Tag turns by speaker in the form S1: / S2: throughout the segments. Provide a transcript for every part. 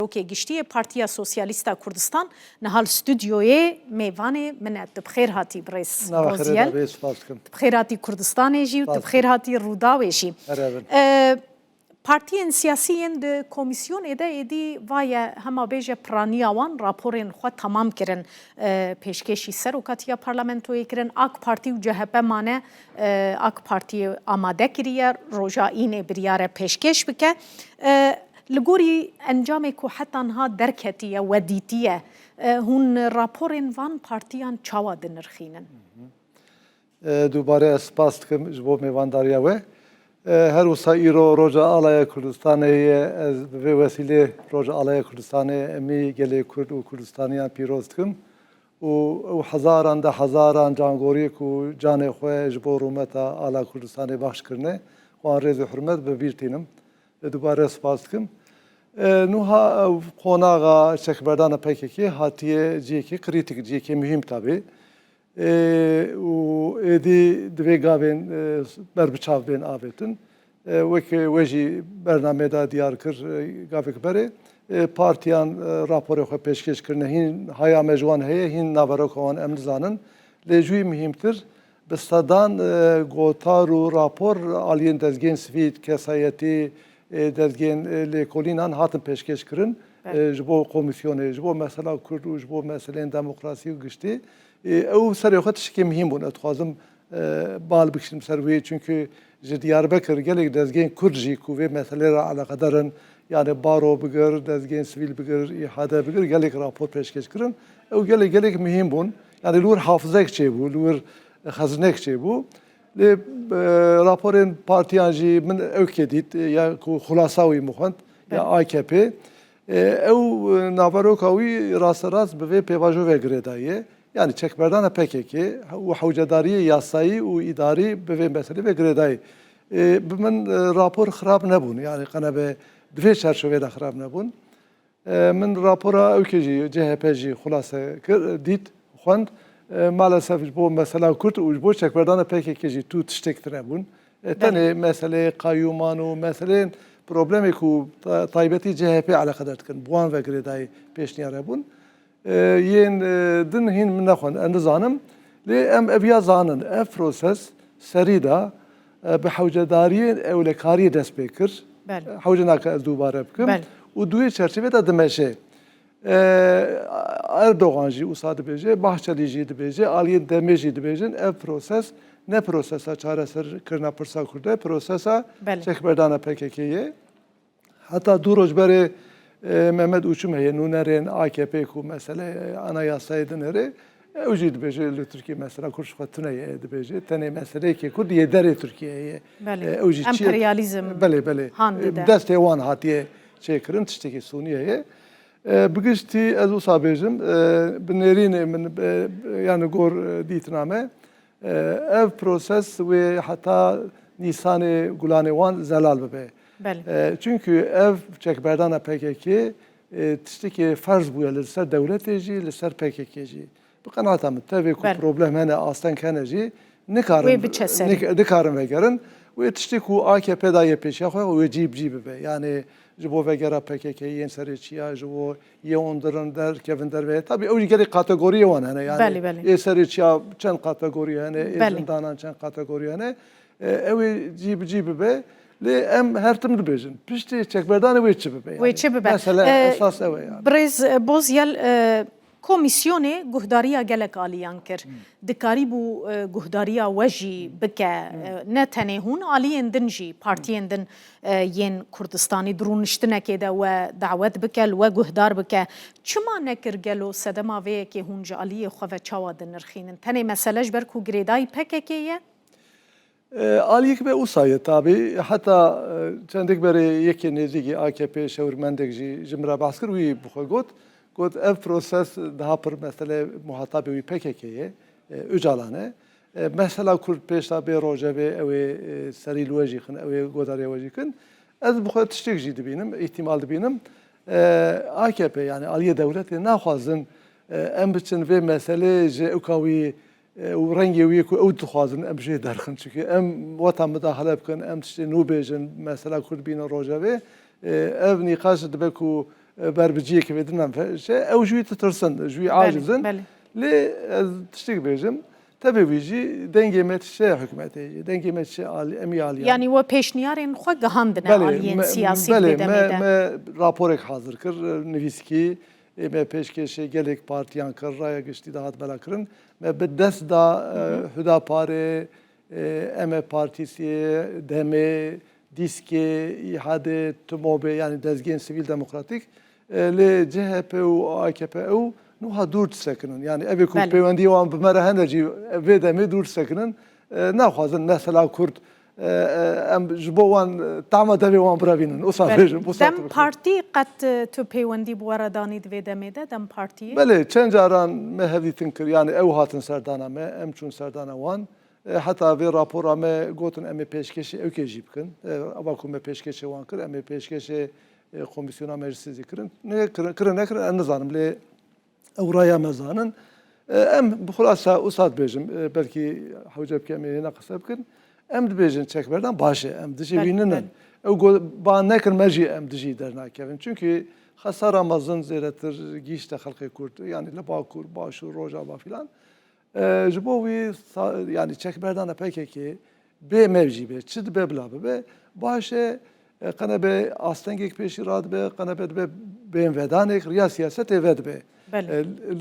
S1: روکی گشتی پارتیا سوسیالیستا کردستان نهال استودیوی میوان منت بخیر هاتی برس بازیل بخیر هاتی کردستان جی و بخیر هاتی رودا جی پارتیان سیاسیین د کمیسیون ادی وای هما بیج پرانیاوان راپورین خو تمام کرن پیشکشی سروکاتیا پارلمانتوی کرن اک پارتی و جهپ مانه اک پارتی آماده کریه روجا این بریاره پیشکش بکه لگوری انجام کو حتی انها درکتیه ودیتیه هون راپورین وان پارتیان چاوا دنرخینن
S2: دوباره سپاس کم جبو میوانداریا و هر وسا ایرو روجا آلای کردستانه به وسیله روجا آلای کردستانه امی گلی کرد و کردستانیان پیروز کم و هزاران ده هزاران جانگوری کو جان خواه جبو رومتا آلا کردستانه بخش کرنه خوان رز حرمت به بیرتینم دوباره سپاس کم نوها قوناغا شکبردان پیکی هاتیه جیکی کریتیک جیکی مهم تابی و ادی دویگاوین بربچاو بین آبتن وکی وجی برنامه دا دیار کر گاوک بره پارتیان راپور خو پیشکش کرنه هین هیا مجوان هی هین ناوروکوان امزانن لجوی مهمتر بستدان گوتار و راپور آلین دزگین سوید کسایتی دزگین لیکولینان هاتن پیشکش کرن جبو کمیسیونه جبو مثلا کرد و جبو مثلا دموکراسی و گشتی او سریعتش که مهم بود اتخاذم بال بکشیم سروی çünkü Diyarbakır gelek dezgin Kürtçi kuvve meseleleri alakadaren yani baro bigir dezgin sivil bigir ihade bigir gelek rapor peşkeş kırın o gelek mühim bun yani lur hafızak şey bu lur haznek şey bu le raporun partiyancı min ökedit ya khulasawi muhant ya AKP او ناوروکاوی راست به پیواژو و گردایی yani çekberdan PKK و حوجداری یاسایی و اداری به مسئله و گردایی من rapor خراب نبود yani قنبه دوی چرچوبه دا خراب نبود من rapora ökeci CHP'ci خلاصه دید خوند maalesef bu mesela Kürt و bu çekberdan PKK'ci tu tiştektir nebun tane mesele kayyumanu mesele problemi ku taybeti CHP alakadar tkın buan ve gredayı peşniyar bun yen din hin min naxwan endizanım li em eviya zanın ev proses serida bi hewcedariye ewlekariye dest pêkir hewcenaka ez dubare bikim û duê çerçeveda dimeşe Erdoğan jî wisa dibêje Bahçeli jî dibêje aliyên Demê jî dibêjin ev proses ne prosesa çareserkirina pirsa Kurd e prosesa çekberdana PKK'ye hatta du roj berê Mehmet Uçum heye nûnerên AKP ku mesele anayasayê dinêrê ew jî dibêje li Tirkiye mesela Kurd xwe tuneye dibêje tenê meseleyekê Kurd yê derê Tirkiyeyê
S1: ew jî emperyalizm
S2: belê destê wan hatiye çêkirin tiştekî Sûniyeyê bigiştî ez wisa bêjim bi nêrînê min yani gor dîtiname ev proses wê heta Nîsanê Gulanê wan zelal bibe çünkü ev çekberdana PKK tiştekî ferz bûye li ser dewletê jî li ser PKK jî bi qenata min tevê ku problem hene astenk hene jî nikarin vegerin wê tiştê ku AKP da yê pêşiya xwe wê cî bibe yani ji bo vegera PKK yên serêçiya ji bo yê ondirin derkevin derve tabii ew jî gelek kategoriye wan hene yani ê serêçiya çend kategoriye hene ê zindanan çend kategoriye hene ew ê cî bibe li em her tim dibêjin piştî çekberdanê wê çi bibe
S1: wê çi bibe
S2: mesela esas ew e yani
S1: Birêz Bozyel komisyonê guhdariya gelek aliyan kir dikarî bû guhdariya we jî bike ne tenê hûn aliyên din jî partiyên din yên Kurdistanî dirûniştinekê de we dawet bike li we guhdar bike çima nekir gelo sedema vê yekê hûn ji aliyê xwe ve çawa dinirxînin tenê mesele ji ber ku girêdayî PKK ye
S2: Aliyek be usayet tabi hatta çendek beri yekê nêzîkî AKP şewirmendek jî ji min re behs kir wî bixwe got ev proses daha pir mesele muhatabê wî PKK'ye Öcalan'e mesela Kurd pêşa bê rojevê ew ê serî li we jî xin ew ê godarê we jî kin ez bixwe tiştek jî dibînim îhtimal dibînim AKP yani aliyê dewletê naxwazin em biçin vê meselê ji ewka wî و رنگی وی کو او دخوازن ام جه درخن چون ام وطن مداخله بکن ام تشتی نو بیجن مثلا کرد بین روجاوی اف نقاش دبکو بربجیه که بدنم فشه او جوی ترسن جوی عاجزن
S1: بله.
S2: لی تشتیق بیجم تبی ویجی دنگی مت شه حکمتی دنگی مت شه امی عالیان
S1: یعنی و پیشنیارین خو گهاندنه آلیین سیاسی
S2: بله
S1: بدمیده
S2: ما راپورek hazır kır nivîskî me pêşkêşê gelek partiyan kir raya giştî da hat bela kirin me bi dest da Hüdaparê em Partîsiyê Demê Dîskê İHADê TİMOBê yani Dezgehên Sivîl Demokratîk lê CHP û AKP ew nuha dûr sekinin yani evê ku peywendiyê wan bi me re hene jî vê demê dûr sekinin naxwazin mesela Kurd em ji bo wan tama devê wan birevînin wisa bêjim
S1: dem partî qet tu peywendî bi we re danî divê demê de dem partiyê
S2: belê çend caran me hevdîtin kir yani ew hatin serdana me em çûn serdana wan heta vê rapora me gotin em ê pêşkêşê ew kê jî bikin ava ku me pêşkêşê wan kir em ê pêşkêşê komisyona meclisê kirin kirin nekirin em nizanim lê ew raya me zanin em bi xulasa wisa dibêjim belkî hewce bike em ê hêna qise bikin em dibêjin çekberdan baş e em dijî ew ba nekin me jî em dijî dernakevin çünkü xesara mezin zêdetir gîşte xelkê Kurd yani li Bakur Başûr Rojava filan ji bo wî yani çekberdana PKK bê mevjî bê çi dibe bila bibe baş e qene bê astengek pêşî radibe qene bê dibe bên vedanek riya siyasetê ve dibe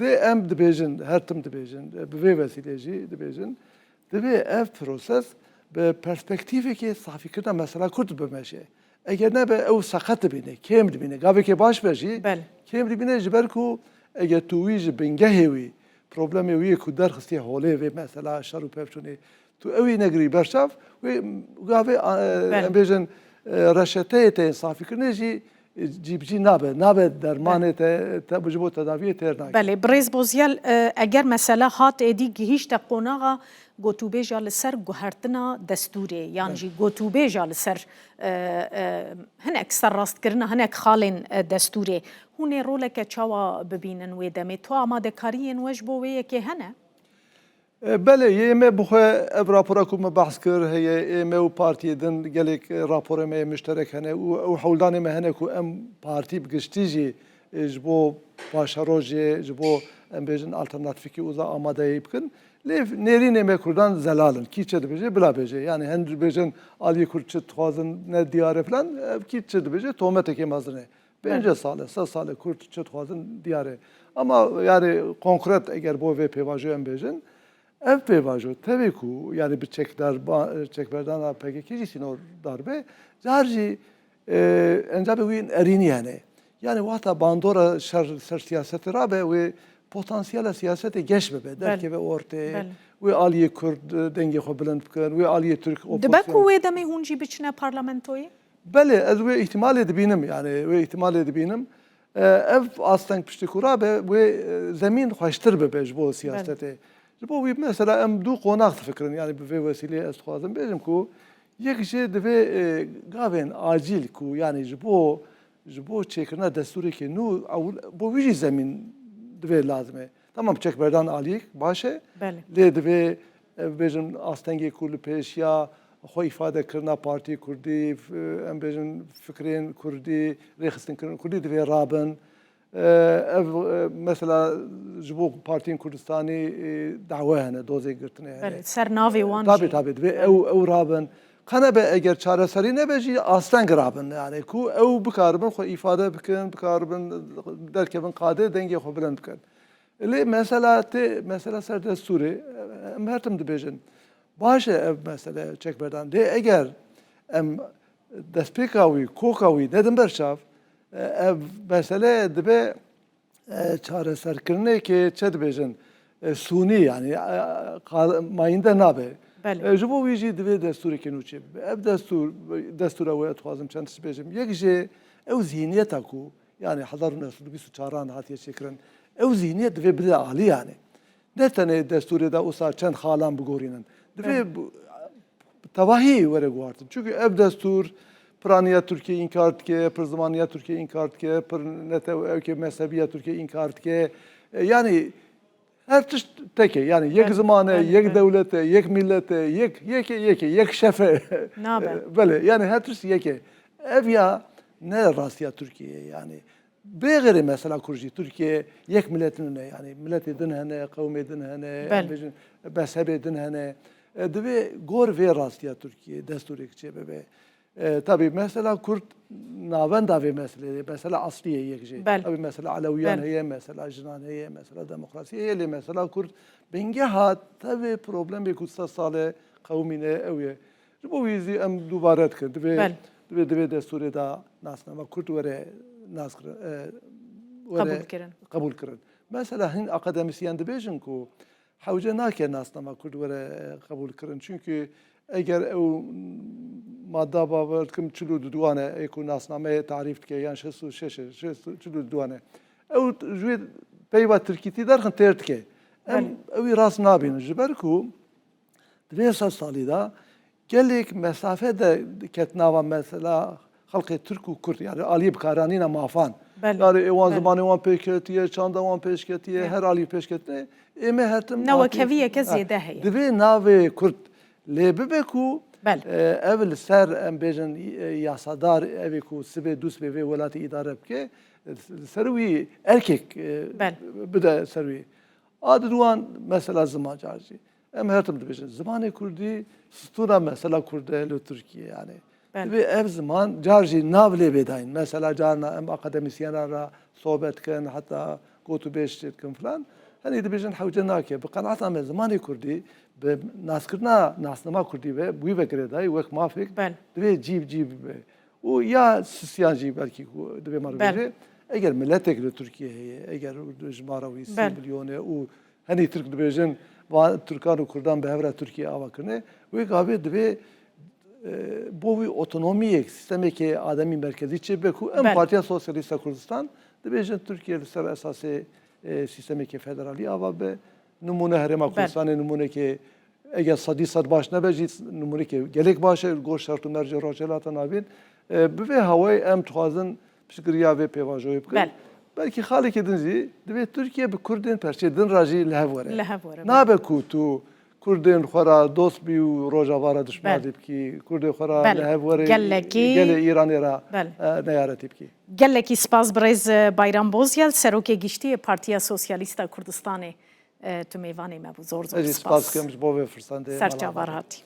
S2: lê em dibêjin her tim dibêjin bi vê vesîlê jî dibêjin divê ev proses bi perspektîvekê safîkirina mesela Kurd bimeşe eger nebe ew seqet dibîne kêm dibîne gavekê baş be jî kêm dibîne ji ber ku eger tu wî ji bingehê wî problemê wî ku derxistiye holê vê mesela şer û pevçûnê tu ew wî negirî berçav wê gavê em bêjin reşeteyê te safîkirinê jî cîbicî nabe dermanê te ji bo tedaviyê têr nake
S1: belê birêz bozyal eger mesela hat êdî gihîşte qonaxa gotûbêja li ser guhertina destûrê yan jî gotûbêja li ser hinek serrastkirina hinek xalên destûrê hûn ê roleke çawa bibînin wê demê tu amadekariyên we ji bo wê yekê hene
S2: belê yê me bixwe ev rapora ku me behs kir heye me û partiyê din gelek raporê me müşterek hene û ew hewldanê me hene ku em partî bi giştî jî ji bo paşarojê ji bo em bêjin alternatîfekî wisa amadeyî bikin lê nêrînê me Kurdan zelalin kî çi dibêje bila bêje yani hin dibêjin aliyê Kurd çi dixwazin ne diyare filan ev kî çi dibêje tometekê mezin e 5 sale 3 sale Kurd çi dixwazin diyare ama yani konkret eger bo vê pêvajoyê em bêjin ev pêvajo tevê ku yani bi çekberdana PKK jî sînor darbe car jî encabê wî erînî hene yani wata bandora ser siyasetê rabe wê potansiyela siyasetê geş bibe derkeve ortê wê aliyê Kurd dengê xwe bilind bikin wê aliyê Türk
S1: dibe ku wê demê hûn jî biçine parlamentoyê
S2: belê ez wê ihtimalê dibînim yani wê ihtimalê dibînim ev asteng piştî ku rabe wê zemîn xweştir bibe ji bo siyasetê ji bo wî mesela em du qonak difikirin yani bi vê vesîleyê ez dixwazim bêjim ku yek jê divê gavên acîl ku yani ji bo çêkirina destûrekê nû bo wî jî zemîn divê lazim e tamam çekberdan aliyek baş e lê divê ev bêjin astengê ku li pêşiya xwe îfade kirina Partî Kurdî em bêjin fikrên Kurdî rêxistinkirin Kurdî divê rabin ev mesela ji bo Partiyên Kurdistanê dawe hene dozê girtinê hene
S1: ser navê wan
S2: tabii divê ew rabin qene be eger çareserî nebe jî asteng rabin yani ku ew bikaribin xwe îfade bikin bikaribin derkevin qadê dengê xwe bilind bikin lê mesela ser destûrê em her tim dibêjin baş e ev mesele çekberdan lê eger em destpêka wî koka wî nedin berçav ev mesele dibe çareserkirinekê çi dibêjin sûnî yani mayînde nabe ji bo wî jî divê destûrekê nû çê bibe ev destûra wê dixwazim çend tişt bêjim yek jê ew zihniyeta ku yani 1924 hatiye çêkirin ew zihniyet divê bide alî yani ne tenê destûrê de wisa çend xalan bigorînin divê tevahî were guhartin çünkü ev destûr piraniya Türkiye inkar dike, pir zimaniya Türkiye inkar dike, pir netewke mezhebiya Türkiye inkar dike. Yani her tişt teke yani yek zimane, yek devlete, yek millete, yek şefe. Böyle yani her tişt yeke. Ev ya ne rastiya Türkiye yani. بغیر مثلا کرجی ترکیه یک ملت نه یعنی ملت دن هنه قوم دن هنه مذهب دن هنه دوی گور وی راستیا ترکیه دستوری که به tabii mesela Kürt navenda ve mesela asliye yekce. Tabii mesela Aleviyan heye, mesela Jinan heye, mesela demokrasi heye, mesela Kürt benge hat tabii problem bir kutsa sale kavmine evye. Bu vizi em dubaret kırd ve desturi da nasna ama Kürt vere naskır kabul kırın. Mesela hin akademisyen de bejin ku havce nake nasna ama Kürt vere kabul kırın çünkü eğer o madde bavardım çulu duane ekun nasname tarif ki yani çulu duane. O jüve peyva Türkiye derken tert ki. O rast nabin jiber ku 2 salida gelek mesafede ketnava mesela halkı Türk ve Kürt yani Ali Bkaranina mafan. Yani evan zamanı evan peşketiye, çanda evan peşketiye, her Ali peşketiye. Eme hertem.
S1: Navakeviye ke ziyade heye.
S2: Dve nave Kürt lebe ku evvel ser em bejin yasadar evi ku sibe dus be ve velati idare bke servi erkek bide servi. Ad duan mesela zaman carci. Em hertem de bejin. Zamanı Kürdi stura mesela Kürde Türkiye yani. Ve ev zaman carci navle bedayn. Mesela carna em akademisyenlara sohbet ken hatta gotu beştet ken falan. Hani de bejin havcenake. Bqanaat am zamanı Kürdi به ناسکرنا ناسنما کردی و بوی وکره دای وک مافک دوی جیب و یا سیان جیب belki دوی مارو eğer millet ekli Türkiye'ye eğer jmarawi 3 milyonu o hani Türk dibejin ve Türkan Kurdan behevra Türkiye avakırne ve gabe dovi bu otonomi sistemi ki ademi merkezi çebe ku en Partiya Sosyalist Kürdistan dibejin Türkiye ser esası sistemi ki federali avabe numune herema Kürdistan'ı numune ki eğer sadisat baş ne bejit numune ki gelek başa goş şartı merce roçelatan abin ve havayı em tuhazın psikriya ve pevajoy bkın. Belki halik edinzi ve Türkiye bir Kurdin perçedin raji lehvere. Nabe kutu Kurdin xora dost bi roja vara düşman dipki Kurdin xora lehvere gele İran era neyaret dipki.
S1: Geleki spas brez Bayram Bozyal seroke gişti Partiya Sosyalista Kürdistan'ı tu meyvane me bu zor
S2: spas. Spas kemiş bo ve fırsat.
S1: Serçavar hati.